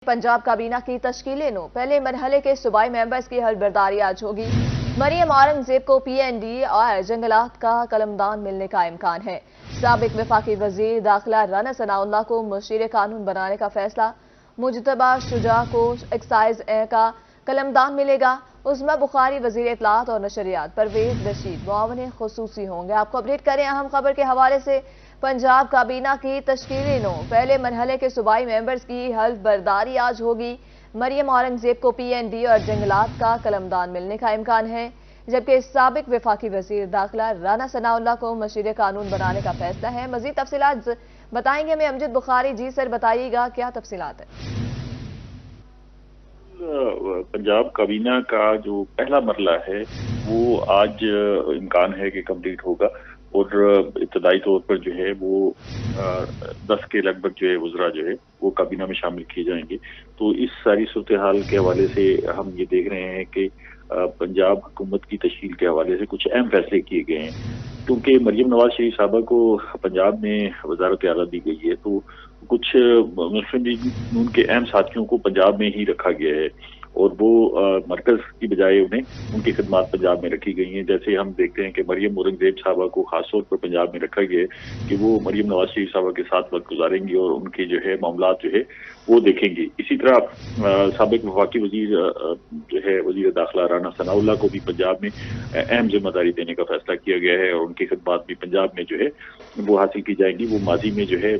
पंजाब काबीना की तश्कीलें नो पहले मरहले के सूबाई मेंबर्स की हलबर्दारी आज होगी। मरियम औरंगजेब को PND और जंगलात का कलमदान मिलने का इम्कान है। साबिक वफाकी वजीर दाखिला राना सनाउल्लाह को मुशीर कानून बनाने का फैसला। मुजतबा शुजा को एक्साइज का कलमदान मिलेगा। उस्मा बुखारी वजीर इत्तलात और नशरियात, परवेज रशीद मुआवन खुसूसी होंगे। आपको अपडेट करें अहम खबर के हवाले से। पंजाब काबीना की तश्कीलें नो पहले मरहले के सूबाई मेंबर्स की हल्फबर्दारी आज होगी। मरियम औरंगजेब को PND और जंगलात का कलमदान मिलने का इम्कान है, जबकि साबिक वफाकी वजीर दाखिला राना सनाउल्लाह को मशीर कानून बनाने का फैसला है। मजीद तफसीलात बताएंगे हमें अमजद बुखारी। जी सर, बताइएगा क्या तफसीलात है। पंजाब काबीना का जो पहला मरला है वो आज इम्कान है कि कंप्लीट होगा और इब्तदाई तौर पर जो है वो 10 के लगभग जो है वज़रा जो है वो काबीना में शामिल किए जाएंगे। तो इस सारी सूरत हाल के हवाले से हम ये देख रहे हैं कि पंजाब हुकूमत की तश्कील के हवाले से कुछ अहम फैसले किए गए हैं। क्योंकि मरियम नवाज शरीफ साहबा को पंजाब में वजारत आला दी गई है, तो कुछ मुस्लिम लीग नून के अहम साथियों को पंजाब में ही रखा गया है और वो मरकज की बजाय उन्हें उनकी खिदमत पंजाब में रखी गई हैं। जैसे हम देखते हैं कि मरियम औरंगजेब साहबा को खासतौर पर पंजाब में रखा गया है कि वो मरियम नवाज शरीफ साहबा के साथ वक्त गुजारेंगी और उनके जो है मामलात जो है वो देखेंगे। इसी तरह साबिक वफाकी वजीर जो है वजीर दाखिला राना सनाउल्लाह को भी पंजाब में अहम जिम्मेदारी देने का फैसला किया गया है और उनकी खिदमत भी पंजाब में जो है वो हासिल की जाएंगी। वो माजी में जो है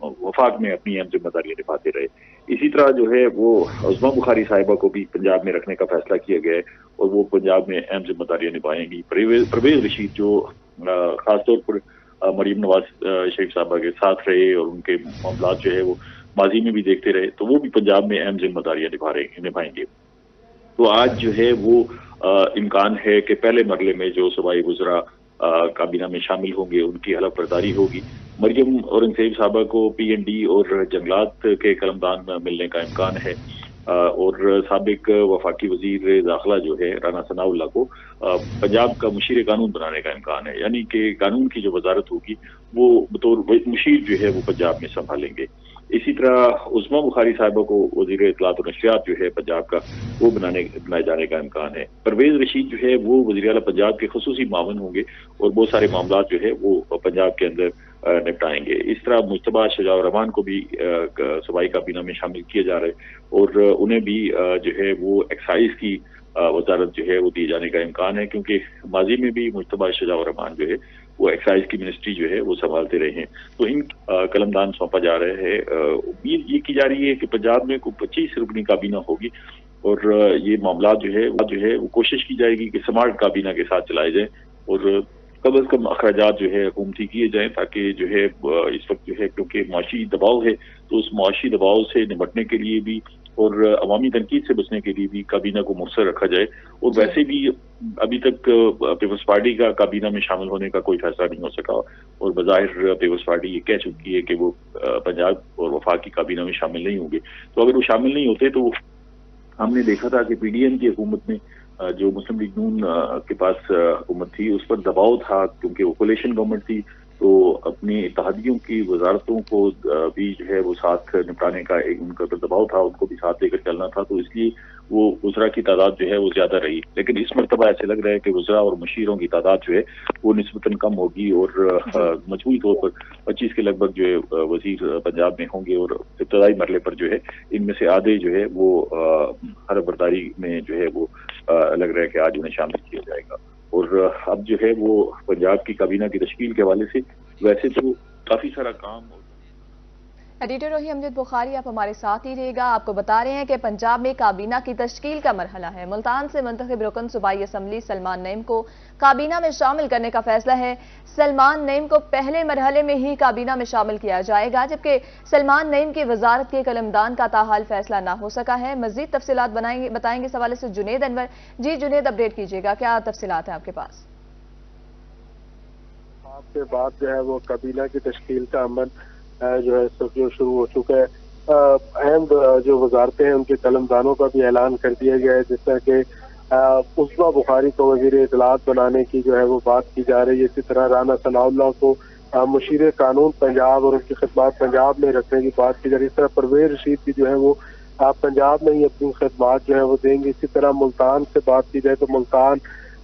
वफाक में अपनी अहम जिम्मेदारियां निभाते रहे। इसी तरह जो है वो उस्मा बुखारी साहिबा को भी पंजाब में रखने का फैसला किया गया है और वो पंजाब में अहम जिम्मेदारियां निभाएंगी। परवेज रशीद जो खासतौर पर मरियम नवाज शरीफ साहबा के साथ रहे और उनके मामला जो है वो माजी में भी देखते रहे, तो वो भी पंजाब में अहम जिम्मेदारियां निभाएंगे। तो आज जो है वो इम्कान है कि पहले मरले में जो सूबाई वज़रा काबीना में शामिल होंगे उनकी हलफबर्दारी होगी। मरियम औरंगजेब साहबा को PND और जंगलात के कलमदान मिलने का इम्कान है और साबिक वफाकी वजीर दाखिला जो है राना सनाउल्लाह को पंजाब का मुशीर कानून बनाने का इम्कान है, यानी कि कानून की जो वजारत होगी वो बतौर मुशीर जो है वो पंजाब में संभालेंगे। इसी तरह उस्मा बुखारी साहिबा को वजीर इत्तलात और नशरियात जो है पंजाब का वो बनाए जाने का इम्कान है। परवेज रशीद जो है वो वजीर आला पंजाब के खुसूसी मामून होंगे और बहुत सारे मामला जो है वो पंजाब के अंदर निपटाएंगे। इस तरह मुजतबा शुजा रहमान को भी सूबाई काबीना में शामिल किया जा रहा है और उन्हें भी जो है वो एक्साइज की वजारत जो है वो दिए जाने का इम्कान है, क्योंकि माजी में भी मुजतबा शुजा रहमान जो है वो एक्साइज की मिनिस्ट्री जो है वो संभालते रहे हैं। तो इन कलमदान सौंपा जा रहा है। उम्मीद ये की जा रही है कि पंजाब में कोई 25 रुकनी काबीना होगी और ये मामला जो है वो कोशिश की जाएगी कि स्मार्ट काबीना के साथ चलाए जाए और कम अज कम अखराजात जो है हुकूमती किए जाएं, ताकि जो है इस वक्त जो है क्योंकि माशी दबाव है तो उस माशी दबाव से निपटने के लिए भी और अवामी तनकीद से बचने के लिए भी काबीना को मुख्तर रखा जाए। और वैसे भी अभी तक पीपल्स पार्टी का काबीना में शामिल होने का कोई फैसला नहीं हो सका और बज़ाहिर पीपल्स पार्टी ये कह चुकी है कि वो पंजाब और वफाक की काबीना में शामिल नहीं होंगे। तो अगर वो शामिल नहीं होते तो हमने देखा था कि PDM की हुकूमत में जो मुस्लिम लीग नून के पास हुकूमत थी उस पर दबाव था, क्योंकि वो कोलिशन गवर्नमेंट थी, तो अपनी इत्तेहादियों की वजारतों को भी जो है वो साथ निपटाने का एक उनका तो दबाव था, उनको भी साथ लेकर चलना था, तो इसलिए वो वज़रा की तादाद जो है वो ज्यादा रही। लेकिन इस मरतबा ऐसे लग रहा है कि वज़रा और मुशीरों की तादाद जो है वो निस्बतन कम होगी और मजमूई तौर पर 25 के लगभग जो है वजीर पंजाब में होंगे और इब्तदाई मरले पर जो है इनमें से आधे जो है वो हलफबर्दारी में जो है वो लग रहा है कि आज उन्हें शामिल किया जाएगा। और अब जो है वो पंजाब की काबीना की तश्कील के हवाले से वैसे तो काफी सारा काम। एडिटर रही अमजद बुखारी, आप हमारे साथ ही रहेगा। आपको बता रहे हैं कि पंजाब में काबीना की तश्कील का मरहला है। मुल्तान से मुंतखब रुकन सूबाई असम्बली सलमान नईम को काबीना में शामिल करने का फैसला है। सलमान नईम को पहले मरहले में ही काबीना में शामिल किया जाएगा, जबकि सलमान नईम की वजारत के कलमदान का ताहाल फैसला ना हो सका है। मजीद तफसीलात बताएंगे इस हवाले से जुनेद अनवर। जी जुनेद, अपडेट कीजिएगा, क्या तफसीलात है आपके पास? आपके बाद जो है वो काबीना की तश्कील का अमल जो है जो शुरू हो चुका है। अहम जो वजारतें हैं उनके कलमदानों का भी ऐलान कर दिया गया है, जिस तरह के उस्मा बुखारी को वजीर इत्तलात बनाने की जो है वो बात की जा रही है। इसी तरह राना सनाउल्लाह को मुशीर कानून पंजाब और उनकी खिदमत पंजाब में रखने की बात की जा रही है। इस तरह परवेज रशीद भी जो है वो पंजाब में ही अपनी खिदमत जो है वो देंगे। इसी तरह मुल्तान से बात की जाए तो मुल्तान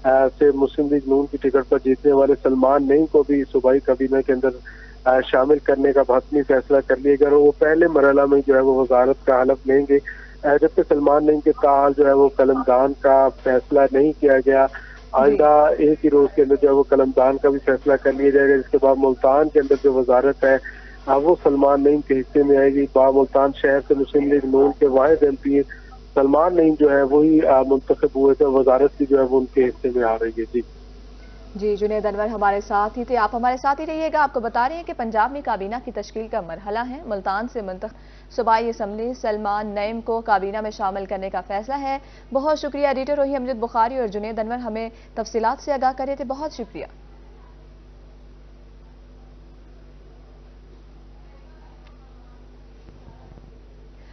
से मुस्लिम लीग नून की टिकट पर जीतने वाले सलमान नईम को भी सूबाई काबीना के अंदर शामिल करने का हतमी फैसला कर लिया गया और वो पहले मरहला में जो है वो वजारत का हलफ लेंगे। जबकि सलमान नईम के ताल जो है वो कलमदान का फैसला नहीं किया गया। आइंदा एक ही रोज के अंदर जो है वो कलमदान का भी फैसला कर लिया जाएगा, जिसके बाद मुल्तान के अंदर जो वजारत है वो सलमान नईम के हिस्से में आएगी। मुल्तान शहर से मुस्लिम लीग नून के वाहिद MP सलमान नईम जो है वही मुंतखब हुए थे, वजारत की जो है वो उनके हिस्से में आ रही है। जी जुनेद अनवर हमारे साथ ही थे, आप हमारे साथ ही रहिएगा। आपको बता रहे हैं कि पंजाब में काबीना की तश्कील का मरहला है। मुल्तान से सूबाई असम्बली सलमान नईम को काबीना में शामिल करने का फैसला है। बहुत शुक्रिया एडिटर रोही अमजद बुखारी और जुनेद अनवर हमें तफसीलात से आगाह कर रहे थे, बहुत शुक्रिया।